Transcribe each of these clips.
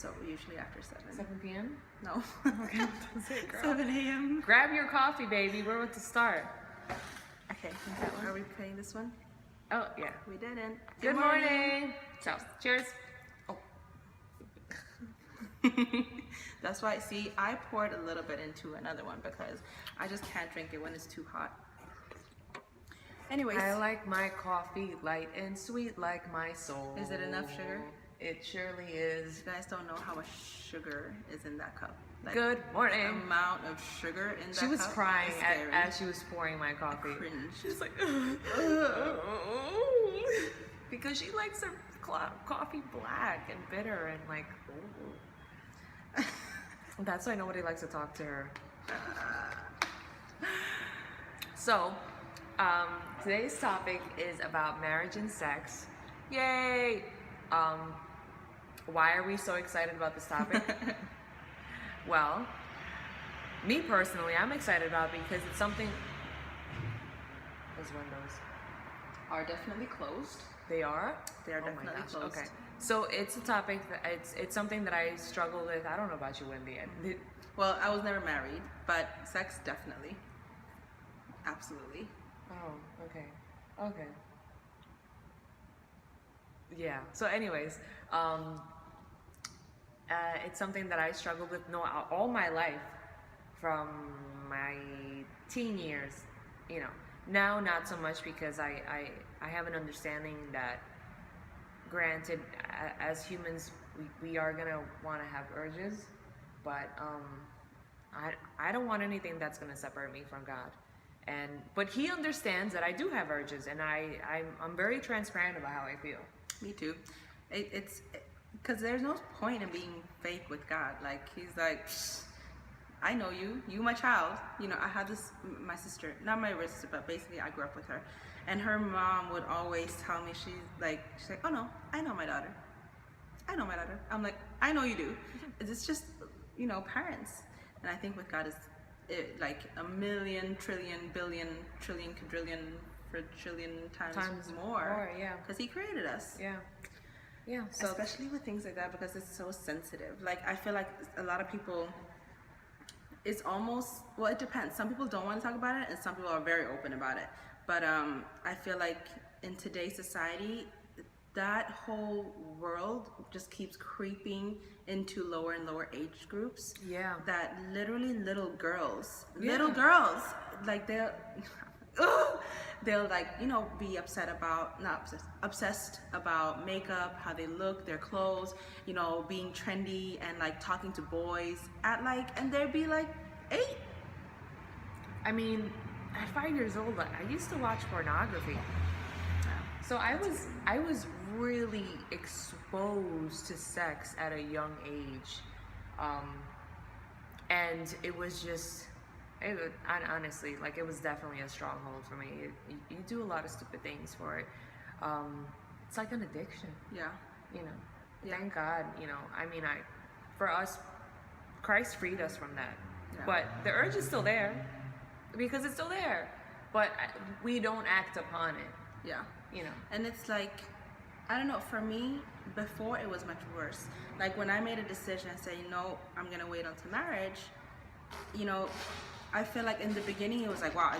So usually after 7. 7 p.m.? No. Okay, that's it, girl. 7 a.m. Grab your coffee, baby. We're about to start. Okay, are we playing this one? Oh, yeah. We didn't. Good morning. So, cheers. Oh. That's why, see, I poured a little bit into another one because I just can't drink it when it's too hot. Anyways. I like my coffee light and sweet like my soul. Is it enough sugar? It surely is. You guys don't know how much sugar is in that cup. Like, Good morning. The amount of sugar in that cup. She was crying scary. as she was pouring my coffee. Cringe. She's like, because she likes her coffee black and bitter and like, that's why nobody likes to talk to her. So, today's topic is about marriage and sex. Yay! Why are we so excited about this topic? Well, me personally, I'm excited about it because it's something. Those windows are definitely closed. They are? They are definitely closed. Okay. So it's a topic that it's something that I struggle with. I don't know about you, Wendy. Well, I was never married, but sex definitely. Absolutely. Oh, okay. Okay. Yeah. So anyways, it's something that I struggled with all my life from my teen years, you know. Now, not so much because I have an understanding that, granted, as humans, we are going to want to have urges, but I don't want anything that's going to separate me from God. But He understands that I do have urges, and I'm very transparent about how I feel. Me too. It's because there's no point in being fake with God. Like, He's like, I know you my child. You know, I had this, my sister, not my real sister, but basically I grew up with her. And her mom would always tell me, she's like, oh no, I know my daughter. I know my daughter. I'm like, I know you do. It's just, you know, parents. And I think with God is like a million, trillion, billion, trillion, quadrillion, trillion times more. Yeah. Because He created us. Yeah. Yeah. So especially with things like that, because it's so sensitive. Like, I feel like a lot of people, it's almost, well, it depends. Some people don't want to talk about it, and some people are very open about it. But I feel like in today's society, that whole world just keeps creeping into lower and lower age groups. Yeah. That literally little girls, like they'll like, you know, be obsessed about makeup, how they look, their clothes, you know, being trendy and like talking to boys and they'd be like 8. I mean, at 5 years old, I used to watch pornography. So I was really exposed to sex at a young age, and it was just, honestly, like, it was definitely a stronghold for me. You do a lot of stupid things for it. It's like an addiction. Yeah. You know. Yeah. Thank God. You know. I mean, for us, Christ freed us from that. Yeah. But the urge is still there, because it's still there. But we don't act upon it. Yeah. You know. And it's like, I don't know, for me, before it was much worse. Like, when I made a decision and say, no, I'm going to wait until marriage, you know, I feel like in the beginning it was like, wow,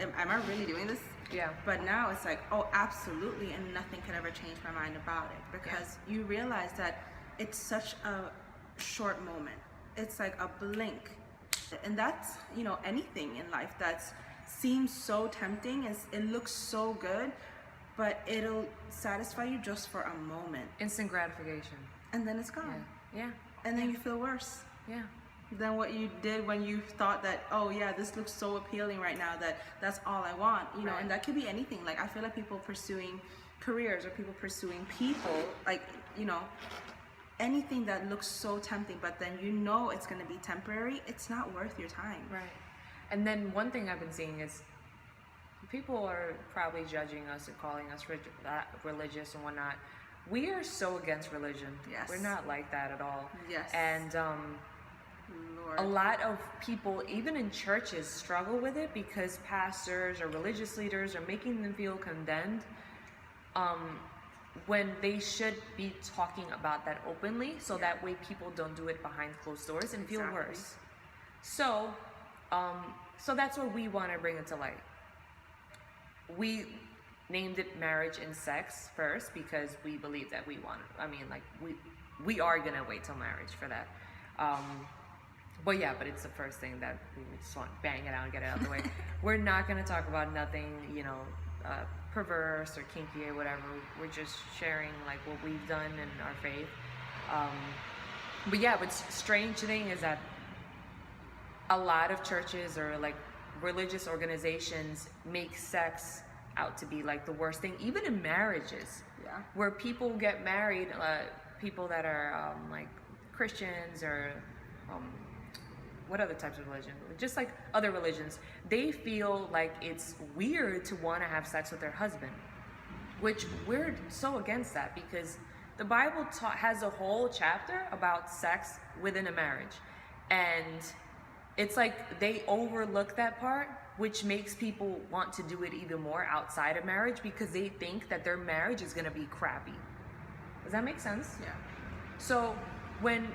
am I really doing this? Yeah. But now it's like, oh, absolutely, and nothing could ever change my mind about it, because you realize that it's such a short moment. It's like a blink. And that's, you know, anything in life that seems so tempting, it looks so good, but it'll satisfy you just for a moment. Instant gratification. And then it's gone. Yeah. And then you feel worse. Yeah. Than what you did when you thought that, oh yeah, this looks so appealing right now that's all I want, you know. Right. And that could be anything. Like, I feel like people pursuing careers or people pursuing people, like, you know, anything that looks so tempting, but then you know it's going to be temporary, it's not worth your time. Right. And then one thing I've been seeing is people are probably judging us and calling us religious and whatnot. We are so against religion. Yes. We're not like that at all. Yes. And Lord. A lot of people, even in churches, struggle with it because pastors or religious leaders are making them feel condemned. when they should be talking about that openly, so that way people don't do it behind closed doors and feel worse. So, so that's what we want to bring into light. We named it marriage and sex first because we believe that we want it. I mean, like we are gonna wait till marriage for that. But yeah, but it's the first thing that we just want to bang it out and get it out of the way. We're not gonna talk about nothing, you know, perverse or kinky or whatever. We're just sharing like what we've done in our faith. But yeah, what's strange thing is that a lot of churches or like religious organizations make sex out to be like the worst thing, even in marriages. Yeah. Where people get married, people that are like Christians or what other types of religion? Just like other religions, they feel like it's weird to want to have sex with their husband, which we're so against that because the Bible has a whole chapter about sex within a marriage, and it's like they overlook that part, which makes people want to do it even more outside of marriage because they think that their marriage is going to be crappy. Does that make sense? Yeah. So when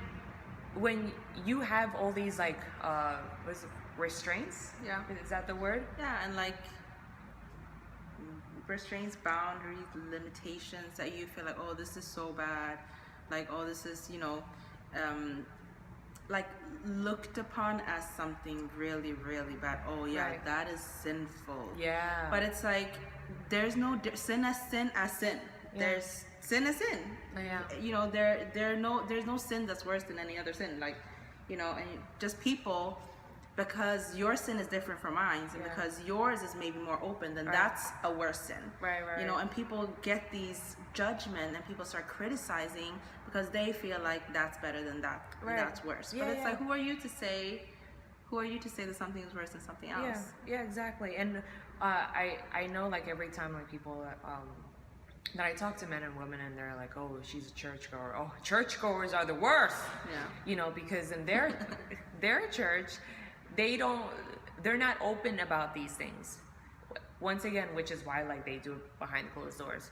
you have all these like what is it, restraints? Yeah. Is that the word? Yeah, and like restraints, boundaries, limitations that you feel like, oh, this is so bad, like, oh, this is, you know, like looked upon as something really, really bad. Oh yeah, Right. that is sinful. Yeah. But it's like there's no sin as sin as sin. Yeah. There's sin as sin. Yeah. You know, there's no sin that's worse than any other sin. Like, you know, and just people, because your sin is different from mine, and Yeah. because yours is maybe more open, then Right. that's a worse sin. Right. You know, and people get these judgment and people start criticizing because they feel like that's better than that, Right. that's worse. Yeah, But it's yeah. like, who are you to say that something is worse than something else? Yeah, exactly. And I know like every time like people that I talk to men and women and they're like, oh, she's a churchgoer. Oh, churchgoers are the worst. Yeah. You know, because in their church, they're not open about these things. Once again, which is why like they do it behind closed doors.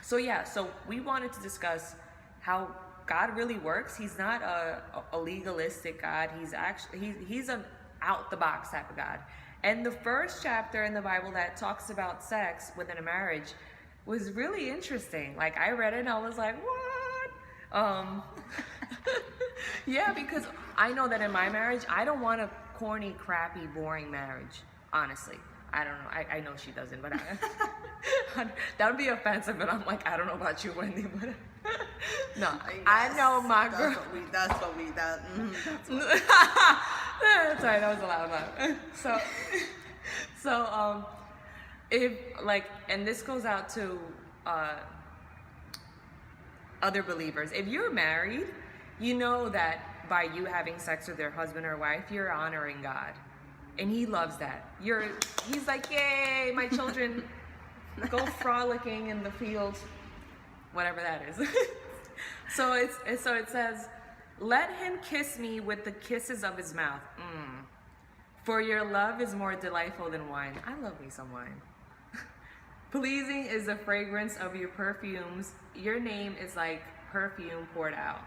So yeah, so we wanted to discuss how God really works. He's not a legalistic God. He's an out the box type of God. And the first chapter in the Bible that talks about sex within a marriage was really interesting. Like I read it and I was like, what? Yeah, because I know that in my marriage, I don't want a corny, crappy, boring marriage. Honestly, I don't know. I know she doesn't, but that would be offensive. But I'm like, I don't know about you, Wendy, but no, I know my girl. That's what we. That's right. That was a loud laugh. So, if like, and this goes out to other believers. If you're married, you know that by you having sex with your husband or wife, you're honoring God, and He loves that. He's like, yay, my children go frolicking in the field, whatever that is. So it says, let him kiss me with the kisses of his mouth. For your love is more delightful than wine. I love me some wine. Pleasing is the fragrance of your perfumes. Your name is like perfume poured out.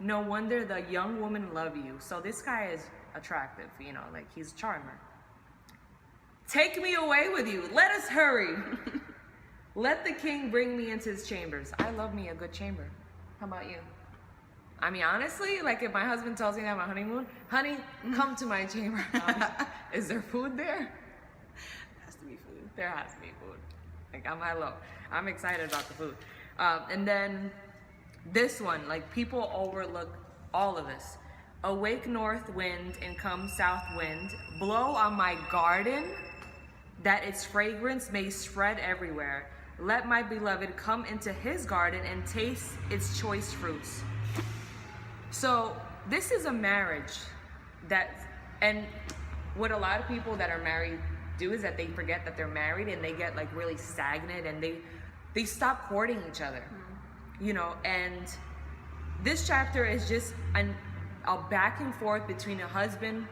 No wonder the young women love you. So this guy is attractive, you know, like he's a charmer. Take me away with you. Let us hurry. Let the king bring me into his chambers. I love me a good chamber. How about you? I mean, honestly, like if my husband tells me that I'm on honeymoon, honey, come to my chamber. Is there food there? Has to be food. There has to be food. Like I'm excited about the food. And then this one, like people overlook all of this. Awake north wind and come south wind, blow on my garden, that its fragrance may spread everywhere. Let my beloved come into his garden and taste its choice fruits. So this is a marriage and what a lot of people that are married do is that they forget that they're married and they get like really stagnant and they stop courting each other, you know. And this chapter is just a back and forth between a husband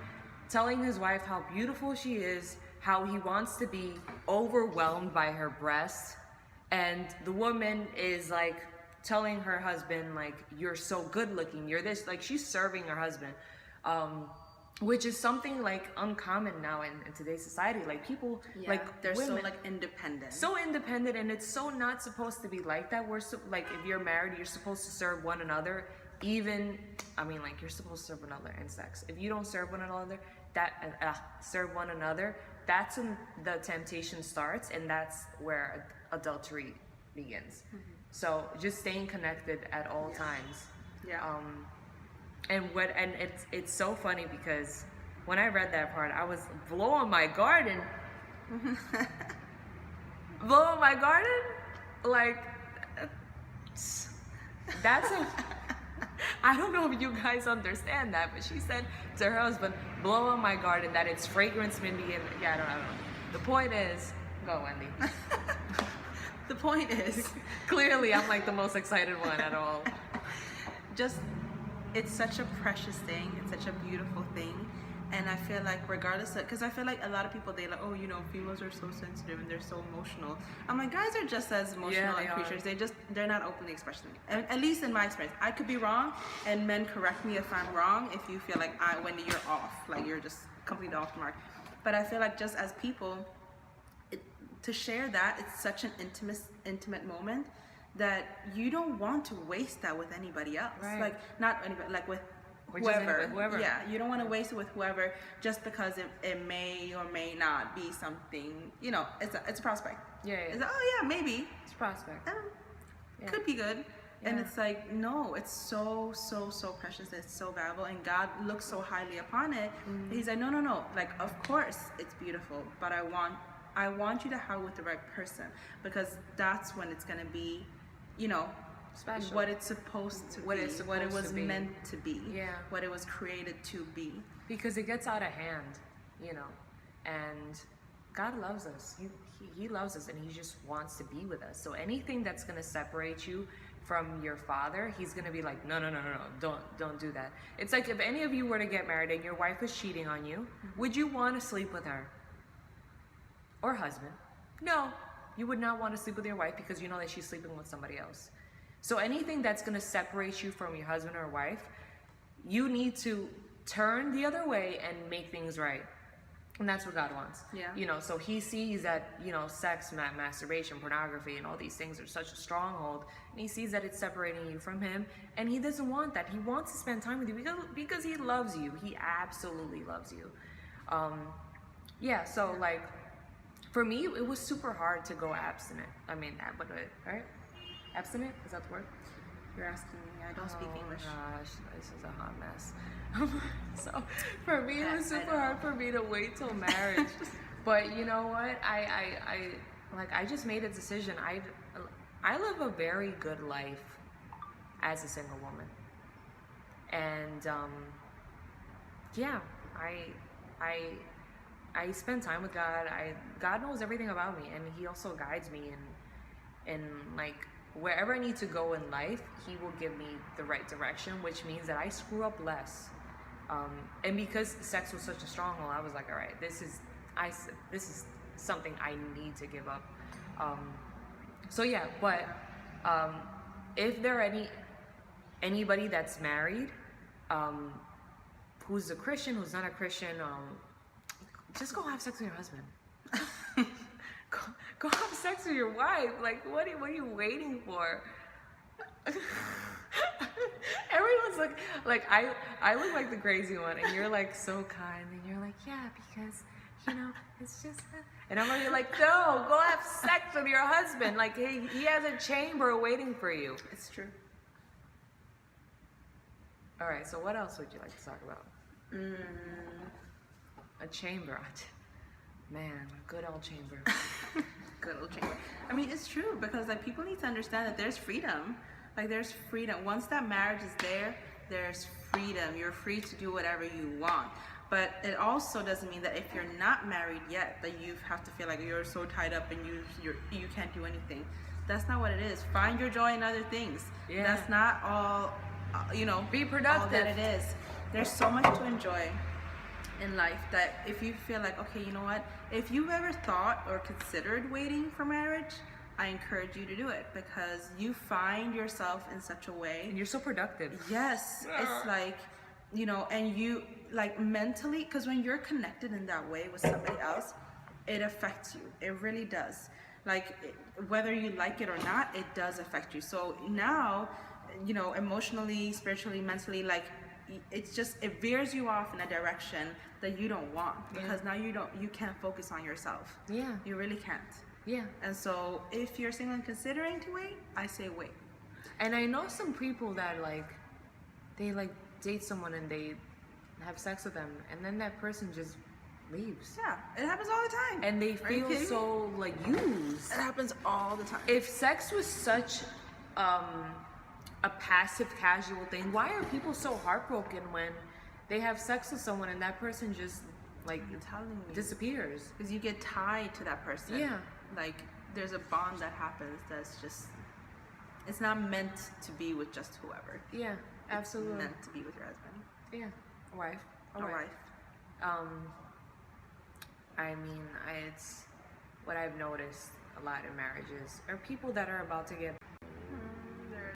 telling his wife how beautiful she is, how he wants to be overwhelmed by her breasts, and the woman is like telling her husband like, you're so good looking, you're this, like she's serving her husband, which is something like uncommon now in today's society. Like people, like they're women, so like independent. so independent, and it's so not supposed to be like that. We're so, like, if you're married, you're supposed to serve one another. Even, I mean, like, you're supposed to serve one another in sex. If you don't serve one another, serve one another, that's when the temptation starts, and that's where adultery begins. So just staying connected at all times. And it's so funny because when I read that part, I was blowing my garden. Blowing my garden? Like, that's a... I don't know if you guys understand that, but she said to her husband, blow on my garden, that it's fragrance maybe, and yeah, I don't know. The point is, go Wendy. The point is, clearly I'm like the most excited one at all. Just, it's such a precious thing, it's such a beautiful thing, and I feel like regardless of, because I feel like a lot of people, they like, oh, you know, females are so sensitive and they're so emotional. I'm like, guys are just as emotional like creatures. They're not openly expressing it. At least in my experience. I could be wrong, and men correct me if I'm wrong, if you feel like, Wendy, you're off, like you're just completely off the mark. But I feel like just as people, to share that, it's such an intimate moment that you don't want to waste that with anybody else. Right. Like, not anybody, like with whoever. Yeah, you don't want to waste it with whoever just because it may or may not be something, you know, it's a prospect. Yeah. It's like, oh yeah, maybe. It's a prospect. Could be good. Yeah. And it's like, no, it's so precious. It's so valuable. And God looks so highly upon it. He's like, no. Like, of course it's beautiful, but I want you to have it with the right person, because that's when it's going to be, you know, special. What it's supposed to be, what it was meant to be, what it was created to be. Because it gets out of hand, you know, and God loves us. He loves us, and he just wants to be with us. So anything that's going to separate you from your father, he's going to be like, no, don't do that. It's like if any of you were to get married and your wife was cheating on you, would you want to sleep with her? Or husband? No, you would not want to sleep with your wife because you know that she's sleeping with somebody else. So anything that's going to separate you from your husband or wife, you need to turn the other way and make things right. And that's what God wants. Yeah. You know, so he sees that, you know, sex, masturbation, pornography, and all these things are such a stronghold. And he sees that it's separating you from him. And he doesn't want that. He wants to spend time with you because he loves you. He absolutely loves you. So like, for me, it was super hard to go abstinent. I mean, right? Abstinent? Is that the word? You're asking me. I don't speak English. Oh gosh, this is a hot mess. So for me, it was super hard for me to wait till marriage. But you know what? I just made a decision. I live a very good life as a single woman, and I spend time with God. God knows everything about me, and he also guides me in like wherever I need to go in life. He will give me the right direction, which means that I screw up less. And because sex was such a stronghold, I was like, all right, this is something I need to give up. If there are anybody that's married, who's a Christian, who's not a Christian, just go have sex with your husband. go have sex with your wife. Like, what are you waiting for? Everyone's like I look like the crazy one, and you're like so kind, and you're like, yeah, because you know it's just. And I'm like, no, go have sex with your husband. Like, he has a chamber waiting for you. It's true. All right, so what else would you like to talk about? A chamber. Man, good old chamber. Good old chamber. I mean, it's true, because like people need to understand that there's freedom. Like, there's freedom. Once that marriage is there, there's freedom. You're free to do whatever you want. But it also doesn't mean that if you're not married yet, that you have to feel like you're so tied up and you can't do anything. That's not what it is. Find your joy in other things. Yeah. That's not all, be productive. All that it is. There's so much to enjoy in life that if you feel like, okay, you know what? If you've ever thought or considered waiting for marriage, I encourage you to do it, because you find yourself in such a way. And you're so productive. Yes, it's like, and you like mentally, because when you're connected in that way with somebody else, it affects you. It really does. Like, whether you like it or not, it does affect you. So now, emotionally, spiritually, mentally, like, it veers you off in a direction that you don't want, because now you can't focus on yourself. Yeah. You really can't. Yeah. And so if you're single and considering to wait, I say wait. And I know some people that they date someone and they have sex with them, and then that person just leaves. Yeah, it happens all the time. And they feel so used. It happens all the time. If sex was such a passive, casual thing, why are people so heartbroken when they have sex with someone and that person just I'm telling you, disappears? because you get tied to that person. Yeah. Like, there's a bond that happens that's just, it's not meant to be with just whoever. Yeah, absolutely. It's meant to be with your husband. Yeah, a wife. A wife. I mean, it's what I've noticed a lot in marriages are people that are about to get